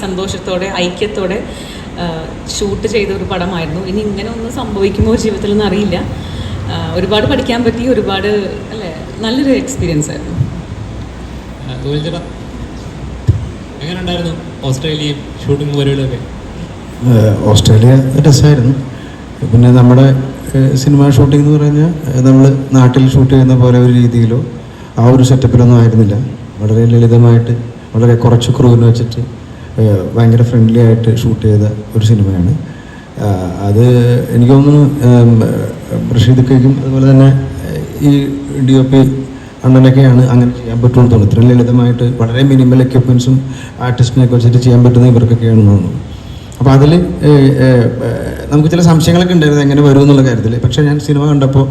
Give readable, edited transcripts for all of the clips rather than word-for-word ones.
സന്തോഷത്തോടെ ഐക്യത്തോടെ ഷൂട്ട് ചെയ്ത ഒരു പടമായിരുന്നു. ഇനി ഇങ്ങനെ ഒന്ന് സംഭവിക്കുമോ ജീവിതത്തിൽ എന്ന് അറിയില്ല. ഒരുപാട് പഠിക്കാൻ പറ്റി, ഒരുപാട് അല്ലേ, നല്ലൊരു എക്സ്പീരിയൻസ് ആയിരുന്നു. എങ്ങനെയുണ്ടായിരുന്നു ഓസ്ട്രേലിയയും ഷൂട്ടിംഗ് പരിപാടിയൊക്കെ? ഓസ്ട്രേലിയ രസമായിരുന്നു. പിന്നെ നമ്മുടെ സിനിമ ഷൂട്ടിംഗ് എന്ന് പറഞ്ഞാൽ നമ്മൾ നാട്ടിൽ ഷൂട്ട് ചെയ്യുന്ന പോലെ ഒരു രീതിയിലോ ആ ഒരു സെറ്റപ്പിലൊന്നും ആയിരുന്നില്ല. വളരെ ലളിതമായിട്ട് വളരെ കുറച്ച് ക്രൂവിന് വെച്ചിട്ട് ഭയങ്കര ഫ്രണ്ട്ലി ആയിട്ട് ഷൂട്ട് ചെയ്ത ഒരു സിനിമയാണ് അത്. എനിക്ക് തോന്നുന്നു റഷീദക്കും അതുപോലെ തന്നെ ഈ DOP അണ്ണനൊക്കെയാണ് അങ്ങനെ ചെയ്യാൻ പറ്റുമെന്ന് തോന്നുന്നു. ഇത്രയും ലളിതമായിട്ട് വളരെ മിനിമൽ എക്യുപ്മെൻസും ആർട്ടിസ്റ്റിനെയൊക്കെ വെച്ചിട്ട് ചെയ്യാൻ പറ്റുന്ന ഇവർക്കൊക്കെയാണെന്ന് തോന്നുന്നു. അപ്പോൾ അതിൽ നമുക്ക് ചില സംശയങ്ങളൊക്കെ ഉണ്ടായിരുന്നു എങ്ങനെ വരും എന്നുള്ള കാര്യത്തിൽ. പക്ഷേ ഞാൻ സിനിമ കണ്ടപ്പോൾ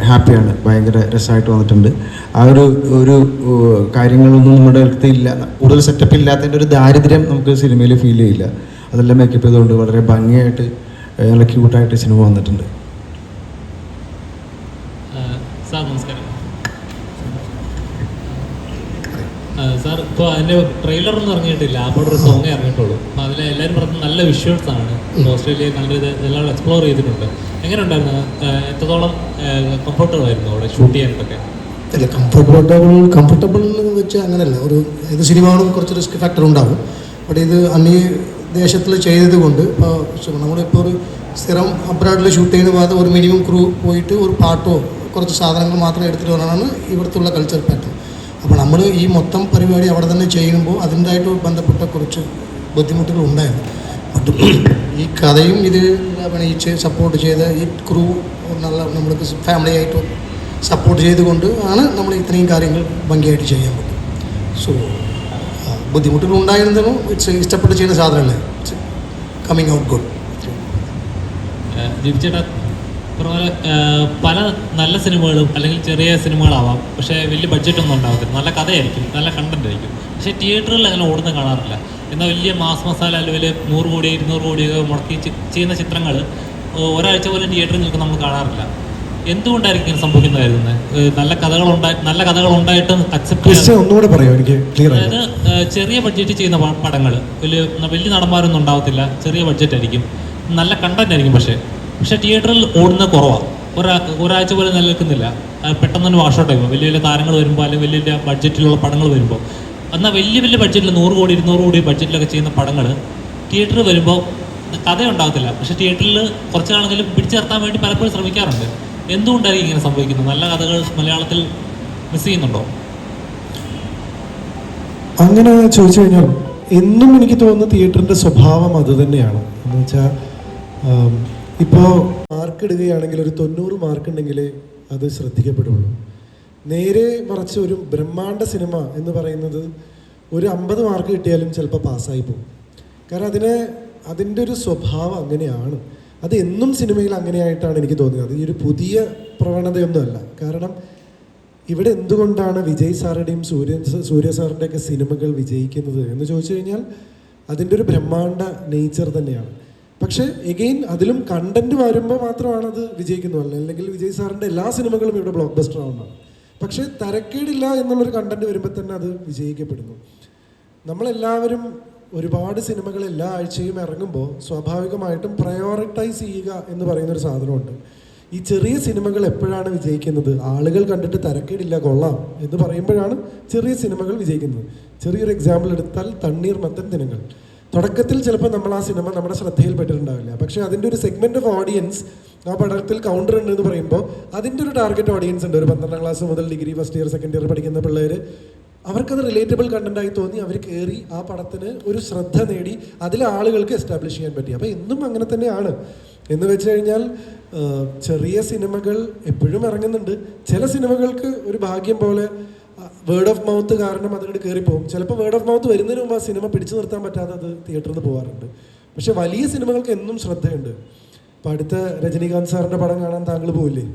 ഹാപ്പിയാണ്, ഭയങ്കര രസമായിട്ട് വന്നിട്ടുണ്ട്. ആ ഒരു കാര്യങ്ങളൊന്നും നമ്മുടെ അടുത്ത് ഇല്ല, കൂടുതൽ സെറ്റപ്പ് ഇല്ലാത്തതിൻ്റെ ഒരു ദാരിദ്ര്യം നമുക്ക് സിനിമയിൽ ഫീൽ ചെയ്യില്ല. അതെല്ലാം മേക്കപ്പ് ചെയ്തുകൊണ്ട് വളരെ ഭംഗിയായിട്ട് നല്ല ക്യൂട്ടായിട്ട് സിനിമ വന്നിട്ടുണ്ട്. സാർ നമസ്കാരം. സാർ, ഇപ്പോൾ അതിൻ്റെ ട്രെയിലർ ഒന്നും ഇറങ്ങിയിട്ടില്ല, അപ്പോൾ ഒരു സോങ്ങേ ഇറങ്ങിയിട്ടുള്ളൂ. അപ്പോൾ അതിൽ എല്ലാവരും പറഞ്ഞ നല്ല വിഷ്വൽസ് ആണ്. ഓസ്ട്രേലിയ കണ്ടത് എല്ലാം എക്സ്പ്ലോർ ചെയ്തിട്ടുണ്ട്. എങ്ങനെ ഉണ്ടായിരുന്നു? എത്രത്തോളം കംഫർട്ടബിൾ ആയിരുന്നു അവിടെ ഷൂട്ട് ചെയ്യാനായിട്ടൊക്കെ? അല്ല, കംഫർട്ടബിൾ എന്ന് വെച്ചാൽ അങ്ങനെയല്ല. ഏത് സിനിമകളും കുറച്ച് റിസ്ക് ഫാക്ടർ ഉണ്ടാകും. ബട്ട് ഇത് അന്യ ദേശത്തിൽ ചെയ്തത് കൊണ്ട് ഇപ്പോൾ നമ്മളിപ്പോൾ ഒരു സ്ഥിരം അബ്രാഡിൽ ഷൂട്ട് ചെയ്യുന്ന ഭാഗത്ത് ഒരു മിനിമം ക്രൂ പോയിട്ട് ഒരു പാട്ടോ കുറച്ച് സാധനങ്ങൾ മാത്രം എടുത്തിട്ട് വരാനാണ് ഇവിടുത്തെ കൾച്ചർ പാറ്റേൺ. അപ്പോൾ നമ്മൾ ഈ മൊത്തം പരിപാടി അവിടെ തന്നെ ചെയ്യുമ്പോൾ അതിൻ്റെതായിട്ട് ബന്ധപ്പെട്ട കുറച്ച് ബുദ്ധിമുട്ടുകൾ ഉണ്ടായിരുന്നു. ബട്ട് ഈ കഥയും ഇത് അഭിനയിച്ച് സപ്പോർട്ട് ചെയ്ത ഈ ക്രൂ നല്ല നമ്മൾക്ക് ഫാമിലി ആയിട്ട് സപ്പോർട്ട് ചെയ്തുകൊണ്ട് ആണ് നമ്മൾ ഇത്രയും കാര്യങ്ങൾ ഭംഗിയായിട്ട് ചെയ്യാൻ പറ്റും. സോ ബുദ്ധിമുട്ടുകൾ ഉണ്ടായിരുന്നതും ഇഷ്ടപ്പെട്ട് ചെയ്യുന്ന സാധനമല്ലേ, ഇറ്റ്സ് കമ്മിങ് ഔട്ട് ഗുഡ്. ജിബിച്ചേട്ടാ പറഞ്ഞ പല നല്ല സിനിമകളും അല്ലെങ്കിൽ ചെറിയ സിനിമകളാവാം, പക്ഷേ വലിയ ബഡ്ജറ്റൊന്നും ഉണ്ടാകത്തില്ല, നല്ല കഥയായിരിക്കും, നല്ല കണ്ടന്റ് ആയിരിക്കും. പക്ഷേ തിയേറ്ററിൽ അങ്ങനെ ഓടുന്ന കാണാറില്ല. എന്നാൽ വലിയ മാസ് മസാല അല്ലെങ്കിൽ 100 കോടി 200 കോടിയൊക്കെ മുടക്കി ചെയ്യുന്ന ചിത്രങ്ങൾ ഒരാഴ്ച പോലും തിയേറ്ററിൽ നിൽക്കുന്ന നമ്മൾ കാണാറില്ല. എന്തുകൊണ്ടായിരിക്കും ഇങ്ങനെ സംഭവിക്കുന്നതായിരുന്നു? നല്ല കഥകൾ ഉണ്ടായിട്ട് അക്സെപ്റ്റ് ചെയ്യാൻ, അതായത് ചെറിയ ബഡ്ജറ്റ് ചെയ്യുന്ന പടങ്ങൾ വലിയ നടന്മാരൊന്നും ഉണ്ടാവത്തില്ല, ചെറിയ ബഡ്ജറ്റ് ആയിരിക്കും, നല്ല കണ്ടന്റ് ആയിരിക്കും, പക്ഷേ തിയേറ്ററിൽ ഓടുന്ന കുറവാണ്. ഒരാഴ്ച പോലും നിലനിൽക്കുന്നില്ല, പെട്ടെന്ന് തന്നെ വാഷ് ഔട്ട് ആകുമ്പോൾ വലിയ വലിയ താരങ്ങൾ വരുമ്പോൾ അല്ലെങ്കിൽ വലിയ വലിയ ബഡ്ജറ്റിലുള്ള പടങ്ങൾ വരുമ്പോൾ. എന്നാൽ വലിയ ബഡ്ജറ്റിൽ 100 കോടി 200 കോടി ബഡ്ജറ്റിലൊക്കെ ചെയ്യുന്ന പടങ്ങൾ തിയേറ്ററിൽ വരുമ്പോൾ കഥയുണ്ടാകത്തില്ല, പക്ഷേ തിയേറ്ററിൽ കുറച്ച് നാളെങ്കിലും പിടിച്ചു നിർത്താൻ വേണ്ടി പലപ്പോഴും ശ്രമിക്കാറുണ്ട്. എന്തുകൊണ്ടായിരിക്കും ഇങ്ങനെ സംഭവിക്കുന്നത്? നല്ല കഥകൾ മലയാളത്തിൽ മിസ് ചെയ്യുന്നുണ്ടോ? അങ്ങനെ ചോദിച്ചു കഴിഞ്ഞാൽ എന്നും എനിക്ക് തോന്നുന്ന തിയേറ്ററിൻ്റെ സ്വഭാവം അത് തന്നെയാണ്. എന്ന് വെച്ചാൽ ഇപ്പോൾ മാർക്ക് ഇടുകയാണെങ്കിൽ ഒരു 90 മാർക്ക് ഉണ്ടെങ്കിൽ അത് ശ്രദ്ധിക്കപ്പെടുള്ളൂ. നേരെ മറിച്ച് ഒരു ബ്രഹ്മാണ്ഡ സിനിമ എന്ന് പറയുന്നത് ഒരു 50 മാർക്ക് കിട്ടിയാലും ചിലപ്പോൾ പാസ്സായി പോകും. കാരണം അതിൻ്റെ ഒരു സ്വഭാവം അങ്ങനെയാണ്. അത് എന്നും സിനിമയിൽ അങ്ങനെയായിട്ടാണ് എനിക്ക് തോന്നിയത്. ഈ ഒരു പുതിയ പ്രവണതയൊന്നുമല്ല. കാരണം ഇവിടെ എന്തുകൊണ്ടാണ് വിജയ് സാറുടെയും സൂര്യ സാറിൻ്റെയൊക്കെ സിനിമകൾ വിജയിക്കുന്നത് എന്ന് ചോദിച്ചു കഴിഞ്ഞാൽ അതിൻ്റെ ഒരു ബ്രഹ്മാണ്ഡ നേച്ചർ തന്നെയാണ്. പക്ഷേ എഗെയിൻ അതിലും കണ്ടന്റ് വരുമ്പോൾ മാത്രമാണ് അത് വിജയിക്കുന്നത്. അല്ലെങ്കിൽ വിജയ് സാറിൻ്റെ എല്ലാ സിനിമകളും ഇവിടെ ബ്ലോക്ക് ബസ്റ്റർ ആവുന്നതാണ്. പക്ഷേ തരക്കേടില്ല എന്നുള്ളൊരു കണ്ടന്റ് വരുമ്പോൾ തന്നെ അത് വിജയിക്കപ്പെടുന്നു. നമ്മളെല്ലാവരും ഒരുപാട് സിനിമകൾ എല്ലാ ആഴ്ചയും ഇറങ്ങുമ്പോൾ സ്വാഭാവികമായിട്ടും പ്രയോറിറ്റൈസ് ചെയ്യുക എന്ന് പറയുന്നൊരു സാധനമുണ്ട്. ഈ ചെറിയ സിനിമകൾ എപ്പോഴാണ് വിജയിക്കുന്നത്? ആളുകൾ കണ്ടിട്ട് തരക്കേടില്ല, കൊള്ളാം എന്ന് പറയുമ്പോഴാണ് ചെറിയ സിനിമകൾ വിജയിക്കുന്നത്. ചെറിയൊരു എക്സാമ്പിൾ എടുത്താൽ തണ്ണീർമത്തൻ ദിനങ്ങൾ. തുടക്കത്തിൽ ചിലപ്പോൾ നമ്മൾ ആ സിനിമ നമ്മുടെ ശ്രദ്ധയിൽപ്പെട്ടിട്ടുണ്ടാവില്ല, പക്ഷേ അതിൻ്റെ ഒരു സെഗ്മെൻറ്റ് ഓഫ് ഓഡിയൻസ് ആ പടത്തിൽ കൗണ്ടർ ഉണ്ട് എന്ന് പറയുമ്പോൾ അതിൻ്റെ ഒരു ടാർഗറ്റ് ഓഡിയൻസ് ഉണ്ട്. ഒരു 12ാം ക്ലാസ് മുതൽ degree first year second year പഠിക്കുന്ന പിള്ളേർ, അവർക്കത് റിലേറ്റബിൾ കണ്ടന്റായി തോന്നി, അവർ കയറി ആ പടത്തിന് ഒരു ശ്രദ്ധ നേടി അതിലെ ആളുകൾക്ക് എസ്റ്റാബ്ലിഷ് ചെയ്യാൻ പറ്റി. അപ്പോൾ എന്നും അങ്ങനെ തന്നെയാണ്. എന്ന് വെച്ച് കഴിഞ്ഞാൽ ചെറിയ സിനിമകൾ എപ്പോഴും ഇറങ്ങുന്നുണ്ട്. ചില സിനിമകൾക്ക് ഒരു ഭാഗ്യം പോലെ വേർഡ് ഓഫ് മൗത്ത് കാരണം അതുകൊണ്ട് കയറിപ്പോകും. ചിലപ്പോൾ വേർഡ് ഓഫ് മൗത്ത് വരുന്നതിന് മുമ്പ് ആ സിനിമ പിടിച്ചു നിർത്താൻ പറ്റാതെ അത് തിയേറ്ററിൽ നിന്ന് പോകാറുണ്ട്. പക്ഷേ വലിയ സിനിമകൾക്ക് എന്നും ശ്രദ്ധയുണ്ട്. ഇപ്പോൾ അടുത്ത രജനീകാന്ത് സാറിൻ്റെ പടം കാണാൻ താങ്കൾ പോവില്ലേ?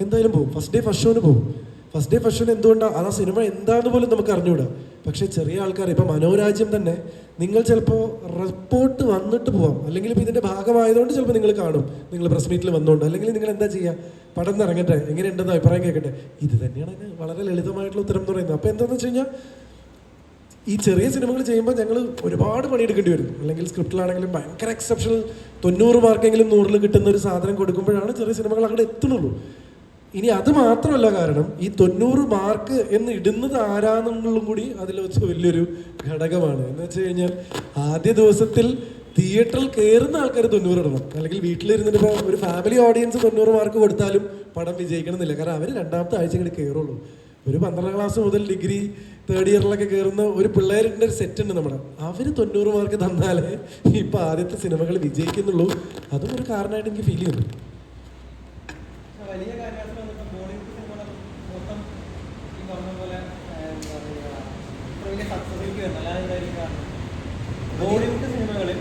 എന്തായാലും പോകും. ഫസ്റ്റ് ഡേ ഫസ്റ്റ് ഷോന് പോകും. ഫസ്റ്റ് ഡേ ഫസ്റ്റ് ഷോന് എന്തുകൊണ്ടാണ്? ആ സിനിമ എന്താണെന്ന് പോലും നമുക്ക് അറിഞ്ഞുകൂടാ. പക്ഷേ ചെറിയ ആൾക്കാർ, ഇപ്പോൾ മനോരാജ്യം തന്നെ, നിങ്ങൾ ചിലപ്പോൾ റിപ്പോർട്ട് വന്നിട്ട് പോവാം, അല്ലെങ്കിൽ ഇപ്പോൾ ഇതിൻ്റെ ഭാഗമായതുകൊണ്ട് ചിലപ്പോൾ നിങ്ങൾ കാണും, നിങ്ങൾ പ്രസ് മീറ്റിൽ വന്നുകൊണ്ട്. അല്ലെങ്കിൽ നിങ്ങൾ എന്താ ചെയ്യുക? പടം ഇറങ്ങട്ടെ, എങ്ങനെയുണ്ടെന്ന് അഭിപ്രായം കേൾക്കട്ടെ. ഇത് തന്നെയാണ് വളരെ ലളിതമായിട്ടുള്ള ഉത്തരം എന്ന് പറയുന്നത്. അപ്പോൾ എന്താണെന്ന് വെച്ച് കഴിഞ്ഞാൽ ഈ ചെറിയ സിനിമകൾ ചെയ്യുമ്പോൾ ഞങ്ങൾ ഒരുപാട് പണിയെടുക്കേണ്ടി വരും. അല്ലെങ്കിൽ സ്ക്രിപ്റ്റിലാണെങ്കിലും ഭയങ്കര എക്സെപ്ഷണൽ 90 മാർക്കെങ്കിലും 100 കിട്ടുന്ന ഒരു സാധനം കൊടുക്കുമ്പോഴാണ് ചെറിയ സിനിമകൾ അങ്ങോട്ട് എത്തുന്നുള്ളൂ. ഇനി അത് മാത്രമല്ല കാരണം, ഈ 90 മാർക്ക് എന്ന് ഇടുന്നത് ആരാന്നുള്ളതും കൂടി അതിൽ വെച്ച് വലിയൊരു ഘടകമാണ്. എന്ന് വെച്ച് കഴിഞ്ഞാൽ ആദ്യ ദിവസത്തിൽ തിയേറ്ററിൽ കയറുന്ന ആൾക്കാർ 90 ഇടണം. അല്ലെങ്കിൽ വീട്ടിലിരുന്നിട്ട് ഇപ്പോൾ ഒരു ഫാമിലി ഓഡിയൻസ് 90 മാർക്ക് കൊടുത്താലും പടം വിജയിക്കണമെന്നില്ല. കാരണം അവർ രണ്ടാമത്തെ ആഴ്ച ഇങ്ങോട്ട് കയറുള്ളൂ. ഒരു 12ാം ക്ലാസ് മുതൽ ഡിഗ്രി 3rd ഇയറിലൊക്കെ കയറുന്ന ഒരു പിള്ളേരുടെ ഒരു സെറ്റ് ഉണ്ട് നമ്മുടെ. അവർ 90 മാർക്ക് തന്നാലേ ഇപ്പം ആദ്യത്തെ സിനിമകൾ വിജയിക്കുന്നുള്ളൂ. അതും ഒരു കാരണമായിട്ട് എനിക്ക് ഫീൽ ചെയ്യുന്നു. വലിയ കാര്യത്തിൽ വന്നപ്പോൾ ബോളിവുഡ് സിനിമകൾ മൊത്തം ഈ പറഞ്ഞ പോലെ എന്താ പറയുക ഇത്ര വലിയ സക്സസിലേക്ക് വരുന്നത് അല്ലാതെ എന്തായിരിക്കും കാരണം? ബോളിവുഡ് സിനിമകളിൽ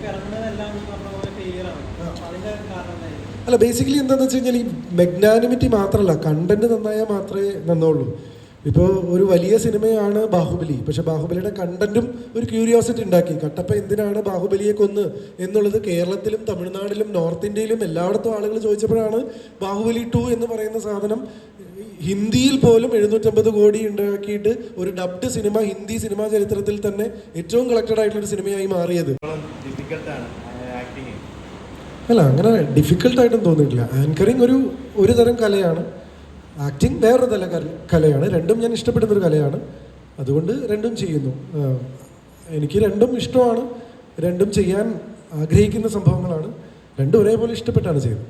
ഇറങ്ങുന്നതെല്ലാം ഈ പറഞ്ഞ പോലെ ഫെയിലിയറാണ്. അപ്പം അതിൻ്റെ കാരണം എന്തായിരിക്കും? അല്ല, ബേസിക്കലി എന്താണെന്ന് വെച്ച് കഴിഞ്ഞാൽ ഈ മെഗ്നാനിമിറ്റി മാത്രമല്ല, കണ്ടന്റ് നന്നായാൽ മാത്രമേ നന്നുള്ളൂ. ഇപ്പോൾ ഒരു വലിയ സിനിമയാണ് ബാഹുബലി, പക്ഷെ ബാഹുബലിയുടെ കണ്ടന്റും ഒരു ക്യൂരിയോസിറ്റി ഉണ്ടാക്കി. കട്ടപ്പ എന്തിനാണ് ബാഹുബലിയെ കൊന്ന് എന്നുള്ളത് കേരളത്തിലും തമിഴ്നാട്ടിലും നോർത്ത് ഇന്ത്യയിലും എല്ലായിടത്തും ആളുകൾ ചോദിച്ചപ്പോഴാണ് ബാഹുബലി 2 എന്ന് പറയുന്ന സാധനം ഹിന്ദിയിൽ പോലും 750 കോടി ഉണ്ടാക്കിയിട്ട് ഒരു ഡബ്ഡ് സിനിമ ഹിന്ദി സിനിമാ ചരിത്രത്തിൽ തന്നെ ഏറ്റവും കളക്റ്റഡ് ആയിട്ടുള്ളൊരു സിനിമയായി മാറിയത്. അല്ല, അങ്ങനെ ഡിഫിക്കൽട്ടായിട്ടും തോന്നിയിട്ടില്ല. ആങ്കറിങ് ഒരു തരം കലയാണ്, ആക്ടിങ് വേറൊരു തല കലയാണ്. രണ്ടും ഞാൻ ഇഷ്ടപ്പെടുന്നൊരു കലയാണ്. അതുകൊണ്ട് രണ്ടും ചെയ്യുന്നു. എനിക്ക് രണ്ടും ഇഷ്ടമാണ്, രണ്ടും ചെയ്യാൻ ആഗ്രഹിക്കുന്ന സംഭവങ്ങളാണ്. രണ്ടും ഒരേപോലെ ഇഷ്ടപ്പെട്ടാണ് ചെയ്യുന്നത്.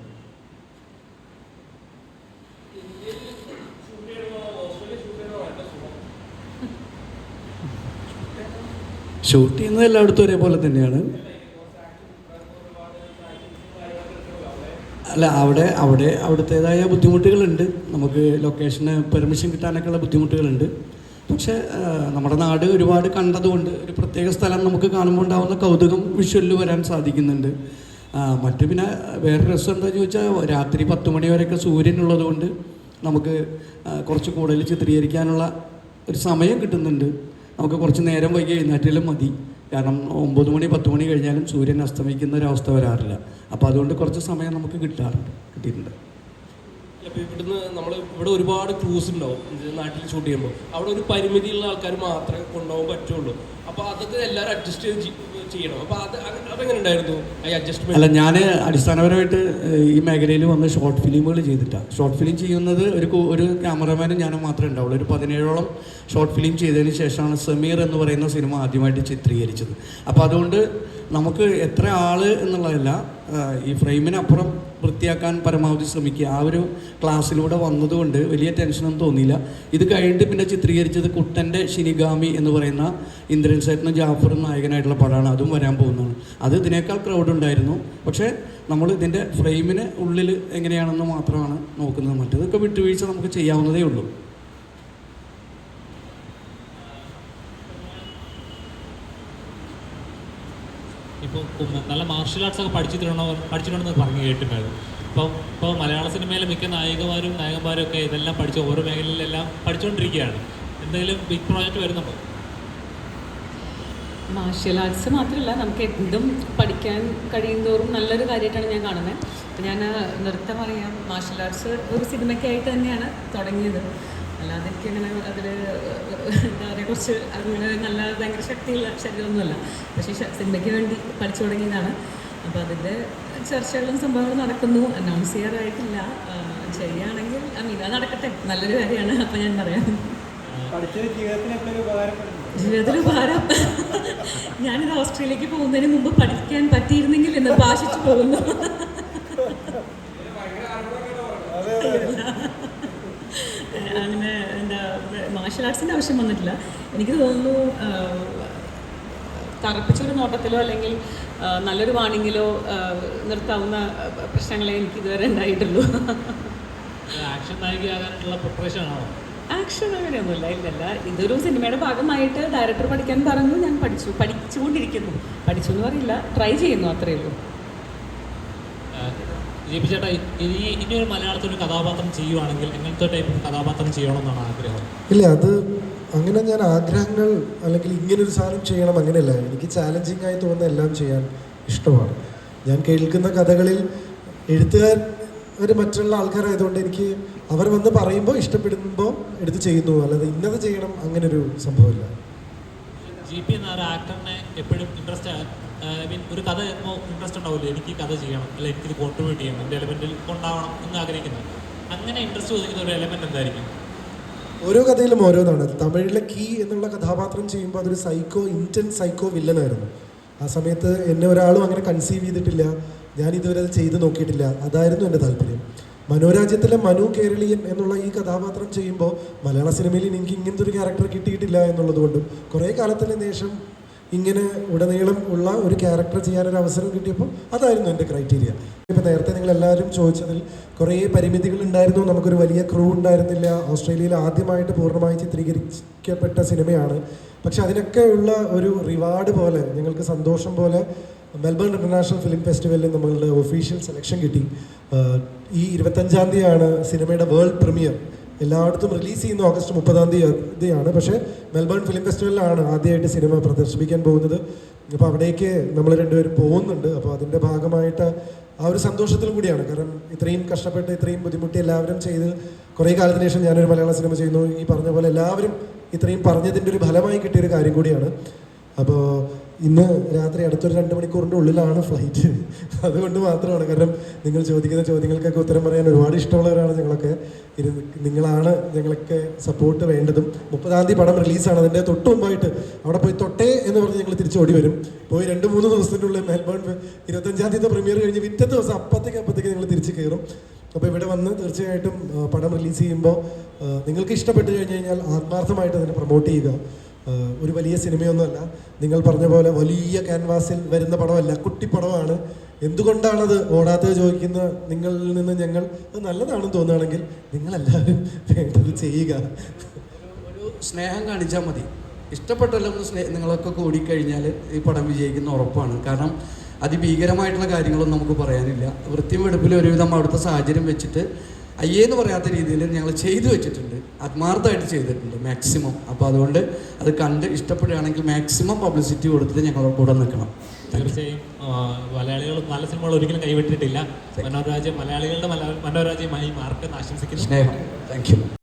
ഷൂട്ട് ചെയ്യുന്നത് എല്ലായിടത്തും ഒരേപോലെ തന്നെയാണ്. അല്ല, അവിടുത്തേതായ ബുദ്ധിമുട്ടുകളുണ്ട്. നമുക്ക് ലൊക്കേഷന് പെർമിഷൻ കിട്ടാനൊക്കെയുള്ള ബുദ്ധിമുട്ടുകളുണ്ട്. പക്ഷേ നമ്മുടെ നാട് ഒരുപാട് കണ്ടതുകൊണ്ട് ഒരു പ്രത്യേക സ്ഥലം നമുക്ക് കാണുമ്പോൾ ഉണ്ടാകുന്ന കൗതുകം വിഷ്വലിൽ വരാൻ സാധിക്കുന്നുണ്ട്. മറ്റു പിന്നെ വേറെ രസം എന്താണെന്ന് ചോദിച്ചാൽ, രാത്രി 10 മണി വരെയൊക്കെ സൂര്യനുള്ളത് കൊണ്ട് നമുക്ക് കുറച്ച് കൂടുതൽ ചിത്രീകരിക്കാനുള്ള ഒരു സമയം കിട്ടുന്നുണ്ട്. നമുക്ക് കുറച്ച് നേരം വൈകി എഴുന്നേറ്റാലും മതി. കാരണം 9 മണി 10 മണി കഴിഞ്ഞാലും സൂര്യൻ അസ്തമിക്കുന്ന ഒരവസ്ഥ വരാറില്ല. അപ്പോൾ അതുകൊണ്ട് കുറച്ച് സമയം നമുക്ക് കിട്ടിയിട്ടുണ്ട്. അപ്പോൾ ഇവിടുന്ന് ഇവിടെ ഒരുപാട് ക്രൂസ് ഉണ്ടാവും നാട്ടിൽ ഷൂട്ട് ചെയ്യുമ്പോൾ. അവിടെ ഒരു പരിമിതിയുള്ള ആൾക്കാർ മാത്രമേ കൊണ്ടുപോകാൻ പറ്റുള്ളൂ. അപ്പോൾ അതൊക്കെ എല്ലാവരും അഡ്ജസ്റ്റ് ചെയ്യണം. അപ്പോൾ അതെങ്ങനെ ഉണ്ടായിരുന്നു ഈ അഡ്ജസ്റ്റ്മെന്റ്? അല്ല, ഞാൻ അടിസ്ഥാനപരമായിട്ട് ഈ മേഖലയിൽ വന്ന് ഷോർട്ട് ഫിലിമുകൾ ചെയ്തിട്ടാണ്. ഷോർട്ട് ഫിലിം ചെയ്യുന്നത് ഒരു ക്യാമറമാനും ഞാനും മാത്രമേ ഉണ്ടാവുള്ളൂ. ഒരു 17ഓളം ഷോർട്ട് ഫിലിം ചെയ്തതിന് ശേഷമാണ് സമീർ എന്ന് പറയുന്ന സിനിമ ആദ്യമായിട്ട് ചിത്രീകരിച്ചത്. അപ്പോൾ അതുകൊണ്ട് നമുക്ക് എത്ര ആൾ എന്നുള്ളതല്ല, ഈ ഫ്രെയിമിനപ്പുറം വൃത്തിയാക്കാൻ പരമാവധി ശ്രമിക്കുക. ആ ഒരു ക്ലാസ്സിലൂടെ വന്നതുകൊണ്ട് വലിയ ടെൻഷനൊന്നും തോന്നിയില്ല. ഇത് കഴിഞ്ഞിട്ട് പിന്നെ ചിത്രീകരിച്ചത് കുട്ടൻ്റെ ഷിനിഗാമി എന്ന് പറയുന്ന ഇന്ദ്രൻ സേട്ടനും ജാഫറും നായകനായിട്ടുള്ള പടമാണ്. അതും വരാൻ പോകുന്നതാണ്. അത് ഇതിനേക്കാൾ ക്രൗഡ് ഉണ്ടായിരുന്നു. പക്ഷേ നമ്മൾ ഇതിൻ്റെ ഫ്രെയിമിന് ഉള്ളിൽ എങ്ങനെയാണെന്ന് മാത്രമാണ് നോക്കുന്നത്. മറ്റേതൊക്കെ വിട്ടുവീഴ്ച നമുക്ക് ചെയ്യാവുന്നതേ ഉള്ളൂ. ഇപ്പോൾ നല്ല മാർഷ്യൽ ആർട്സ് ഒക്കെ പഠിച്ചിട്ടുണ്ടെന്ന് പറഞ്ഞു കേട്ടിട്ടുണ്ടായിരുന്നു. ഇപ്പോൾ മലയാള സിനിമയിലെ മിക്ക നായകന്മാരും ഒക്കെ ഇതെല്ലാം പഠിച്ച് ഓരോ മേഖലയിലെല്ലാം പഠിച്ചുകൊണ്ടിരിക്കുകയാണ്. എന്തെങ്കിലും ബിഗ് പ്രോജക്റ്റ് വരുന്നുണ്ടോ? മാർഷ്യൽ ആർട്സ് മാത്രമല്ല, നമുക്ക് എന്തും പഠിക്കാൻ കഴിയുന്തോറും നല്ലൊരു കാര്യമായിട്ടാണ് ഞാൻ കാണുന്നത്. അപ്പം ഞാൻ നൃത്തം അറിയാം, മാർഷ്യൽ ആർട്സ് ഒരു സിനിമയ്ക്കായിട്ട് തന്നെയാണ് തുടങ്ങിയത്. അല്ലാതെ എനിക്കങ്ങനെ അതിൽ എന്താ പറയുക, കുറച്ച് അങ്ങനെ നല്ല ഭയങ്കര ശക്തിയുള്ള ശരീരമൊന്നുമല്ല. പക്ഷേ സിനിമയ്ക്ക് വേണ്ടി പഠിച്ചു തുടങ്ങിയതാണ്. അപ്പോൾ അതിൻ്റെ ചർച്ചകളും സംഭവങ്ങളും നടക്കുന്നു. അനൗൺസ് ചെയ്യാറായിട്ടില്ല. ചെയ്യുകയാണെങ്കിൽ അത് നടക്കട്ടെ, നല്ലൊരു കാര്യമാണ്. അപ്പോൾ ഞാൻ പറയാം, ജീവിതത്തിൽ ഉപകാരം. ഞാനിത് ഓസ്ട്രേലിയക്ക് പോകുന്നതിന് മുമ്പ് പഠിക്കാൻ പറ്റിയിരുന്നെങ്കിൽ എന്ന് ഭാഷിച്ചു പോകുന്നു. അങ്ങനെ എന്താ മാർഷ്യൽ ആർട്സിൻ്റെ ആവശ്യം വന്നിട്ടില്ല. എനിക്ക് തോന്നുന്നു തറപ്പിച്ചൊരു നോട്ടത്തിലോ അല്ലെങ്കിൽ നല്ലൊരു വാണിങ്ങിലോ നിർത്താവുന്ന പ്രശ്നങ്ങളെ എനിക്ക് ഇതുവരെ ഉണ്ടായിട്ടുള്ളൂ. ആക്ഷൻ നായികയാകാനുള്ള പ്രിപ്പറേഷൻ ആണോ? ആക്ഷൻ അങ്ങനെയൊന്നുമില്ല, ഇല്ലല്ല. ഇതൊരു സിനിമയുടെ ഭാഗമായിട്ട് ഡയറക്ടർ പഠിക്കാൻ പറഞ്ഞു. ഞാൻ പഠിച്ചുകൊണ്ടിരിക്കുന്നു. പഠിച്ചു എന്ന് പറയില്ല, ട്രൈ ചെയ്യുന്നു, അത്രയേ ഉള്ളൂ. ജെ.പി. ചേട്ടാ, ഇനി ഒരു മലയാളത്തിൽ ഒരു കഥാപാത്രം ചെയ്യുവാണെങ്കിൽ എങ്ങനത്തെ ടൈപ്പ് കഥാപാത്രം ചെയ്യണമെന്നാണ് ആഗ്രഹം? ഇല്ല, അത് അങ്ങനെ ഞാൻ ആഗ്രഹങ്ങൾ അല്ലെങ്കിൽ ഇങ്ങനൊരു സാധനം ചെയ്യണം അങ്ങനെയല്ല. എനിക്ക് ചാലഞ്ചിങ് ആയി തോന്നുന്ന എല്ലാം ചെയ്യാൻ ഇഷ്ടമാണ്. ഞാൻ കേൾക്കുന്ന കഥകളിൽ എഴുത്തുകാർ മറ്റുള്ള ആൾക്കാരായതുകൊണ്ട് എനിക്ക് അവർ വന്ന് പറയുമ്പോൾ ഇഷ്ടപ്പെടുമ്പോൾ എടുത്ത് ചെയ്യുന്നു. അല്ലാതെ ഇന്നത് ചെയ്യണം അങ്ങനൊരു സംഭവമില്ല. GP എന്ന ഒരു ആക്ടറിനെ എപ്പോഴും ഇൻട്രസ്റ്റ് ഐ മീൻ ഒരു കഥ കേൾക്കുമ്പോൾ ഇൻട്രസ്റ്റ് ഉണ്ടാവില്ല, എനിക്ക് ഈ കഥ ചെയ്യണം അല്ലെങ്കിൽ എനിക്കിത് കോൺട്രിബ്യൂട്ട് ചെയ്യണം, എൻ്റെ എലമെൻറ്റിൽ കൊണ്ടാവണം എന്ന് ആഗ്രഹിക്കുന്നത്. അങ്ങനെ ഇൻട്രസ്റ്റ് ചോദിക്കുന്ന ഒരു എലമെൻറ്റ് എന്തായിരിക്കും? ഓരോ കഥയിലും ഓരോന്നാണ്. തമിഴിലെ കീ എന്നുള്ള കഥാപാത്രം ചെയ്യുമ്പോൾ അതൊരു ഇൻറ്റൻസ് സൈക്കോ വില്ലനായിരുന്നു. ആ സമയത്ത് എന്നെ ഒരാളും അങ്ങനെ കൺസീവ് ചെയ്തിട്ടില്ല, ഞാൻ ഇതുവരെ അത് ചെയ്ത് നോക്കിയിട്ടില്ല. അതായിരുന്നു എൻ്റെ താല്പര്യം. മനോരാജ്യത്തിലെ മനു കേരളീയൻ എന്നുള്ള ഈ കഥാപാത്രം ചെയ്യുമ്പോൾ മലയാള സിനിമയിൽ എനിക്ക് ഇങ്ങനത്തെ ഒരു ക്യാരക്ടർ കിട്ടിയിട്ടില്ല എന്നുള്ളതുകൊണ്ടും കുറേ കാലത്തിന് ശേഷം ഇങ്ങനെ ഉടനീളം ഉള്ള ഒരു ക്യാരക്ടർ ചെയ്യാനൊരു അവസരം കിട്ടിയപ്പോൾ അതായിരുന്നു എൻ്റെ ക്രൈറ്റീരിയ. ഇപ്പോൾ നേരത്തെ നിങ്ങളെല്ലാവരും ചോദിച്ചതിൽ കുറേ പരിമിതികൾ ഉണ്ടായിരുന്നു, നമുക്കൊരു വലിയ ക്രൂ ഉണ്ടായിരുന്നില്ല, ഓസ്ട്രേലിയയിൽ ആദ്യമായിട്ട് പൂർണ്ണമായി ചിത്രീകരിക്കപ്പെട്ട സിനിമയാണ്. പക്ഷെ അതിനൊക്കെ ഉള്ള ഒരു റിവാർഡ് പോലെ, ഞങ്ങൾക്ക് സന്തോഷം പോലെ മെൽബൺ ഇന്റർനാഷണൽ ഫിലിം ഫെസ്റ്റിവലിൽ നമ്മളുടെ ഒഫീഷ്യൽ സെലക്ഷൻ കിട്ടി. ഈ 25-ാം തീയതിയാണ് സിനിമയുടെ വേൾഡ് പ്രീമിയർ. എല്ലായിടത്തും റിലീസ് ചെയ്യുന്ന ഓഗസ്റ്റ് 30-ാം തീയതിയാണ്. പക്ഷേ മെൽബൺ ഫിലിം ഫെസ്റ്റിവലിലാണ് ആദ്യമായിട്ട് സിനിമ പ്രദർശിപ്പിക്കാൻ പോകുന്നത്. അപ്പോൾ അവിടേക്ക് നമ്മൾ രണ്ടുപേരും പോകുന്നുണ്ട്. അപ്പോൾ അതിൻ്റെ ഭാഗമായിട്ട് ആ ഒരു സന്തോഷത്തിലും കൂടിയാണ്. കാരണം ഇത്രയും കഷ്ടപ്പെട്ട് ഇത്രയും ബുദ്ധിമുട്ടി എല്ലാവരും ചെയ്ത് കുറേ കാലത്തിന് ശേഷം ഞാനൊരു മലയാള സിനിമ ചെയ്യുന്നു. ഈ പറഞ്ഞ പോലെ എല്ലാവരും ഇത്രയും പറഞ്ഞതിൻ്റെ ഒരു ഫലമായി കിട്ടിയൊരു കാര്യം കൂടിയാണ്. അപ്പോൾ ഇന്ന് രാത്രി അടുത്തൊരു 2 മണിക്കൂറിൻ്റെ ഉള്ളിലാണ് ഫ്ലൈറ്റ്. അതുകൊണ്ട് മാത്രമാണ്. കാരണം നിങ്ങൾ ചോദിക്കുന്ന ചോദ്യങ്ങൾക്കൊക്കെ ഉത്തരം പറയാൻ ഒരുപാട് ഇഷ്ടമുള്ളവരാണ് ഞങ്ങളൊക്കെ. നിങ്ങളാണ് ഞങ്ങളൊക്കെ സപ്പോർട്ട് വേണ്ടതും. 30-ാം തീയതി പടം റിലീസാണ്. അതിൻ്റെ തൊട്ട് മുമ്പായിട്ട് അവിടെ പോയി തൊട്ടേ എന്ന് പറഞ്ഞ് ഞങ്ങൾ തിരിച്ചോടി വരും. പോയി 2-3 ദിവസത്തിനുള്ളിൽ മെൽബൺ 25-ാം തീയതി പ്രീമിയർ കഴിഞ്ഞ് പിറ്റേ ദിവസം അപ്പത്തേക്ക് ഞങ്ങൾ തിരിച്ച് കയറും. അപ്പോൾ ഇവിടെ വന്ന് തീർച്ചയായിട്ടും പടം റിലീസ് ചെയ്യുമ്പോൾ നിങ്ങൾക്ക് ഇഷ്ടപ്പെട്ട് കഴിഞ്ഞ് കഴിഞ്ഞാൽ ആത്മാർത്ഥമായിട്ട് അതിനെ പ്രൊമോട്ട് ചെയ്യുക. ഒരു വലിയ സിനിമയൊന്നുമല്ല, നിങ്ങൾ പറഞ്ഞ പോലെ വലിയ ക്യാൻവാസിൽ വരുന്ന പടമല്ല, കുട്ടിപ്പടമാണ്. എന്തുകൊണ്ടാണത് ഓടാത്തത് ചോദിക്കുന്ന നിങ്ങളിൽ നിന്ന് ഞങ്ങൾ അത് നല്ലതാണെന്ന് തോന്നുകയാണെങ്കിൽ നിങ്ങളെല്ലാവരും വേണ്ടത് ചെയ്യുക. ഒരു സ്നേഹം കാണിച്ചാൽ മതി. ഇഷ്ടപ്പെട്ടല്ലോ നിങ്ങളൊക്കെ കൂടിക്കഴിഞ്ഞാൽ ഈ പടം വിജയിക്കുന്ന ഉറപ്പാണ്. കാരണം അതിഭീകരമായിട്ടുള്ള കാര്യങ്ങളൊന്നും നമുക്ക് പറയാനില്ല. വൃത്തിയും വെടുപ്പിലും ഒരുവിധം അവിടുത്തെ സാഹചര്യം വെച്ചിട്ട് അയ്യേന്ന് പറയാത്ത രീതിയിൽ ഞങ്ങൾ ചെയ്തു വെച്ചിട്ടുണ്ട്, ആത്മാർത്ഥമായിട്ട് ചെയ്തിട്ടുണ്ട് മാക്സിമം. അപ്പോൾ അതുകൊണ്ട് അത് കണ്ട് ഇഷ്ടപ്പെടുകയാണെങ്കിൽ മാക്സിമം പബ്ലിസിറ്റി കൊടുത്തിട്ട് ഞങ്ങളുടെ കൂടെ നിൽക്കണം. തീർച്ചയായും മലയാളികൾ നല്ല സിനിമകൾ ഒരിക്കലും കൈവിട്ടിട്ടില്ല. മനോരാജ്യം മലയാളികളുടെ മനോരാജ്യമായി മാറട്ടെ എന്ന് ആശംസിക്കുന്നു. സ്നേഹം. Thank you.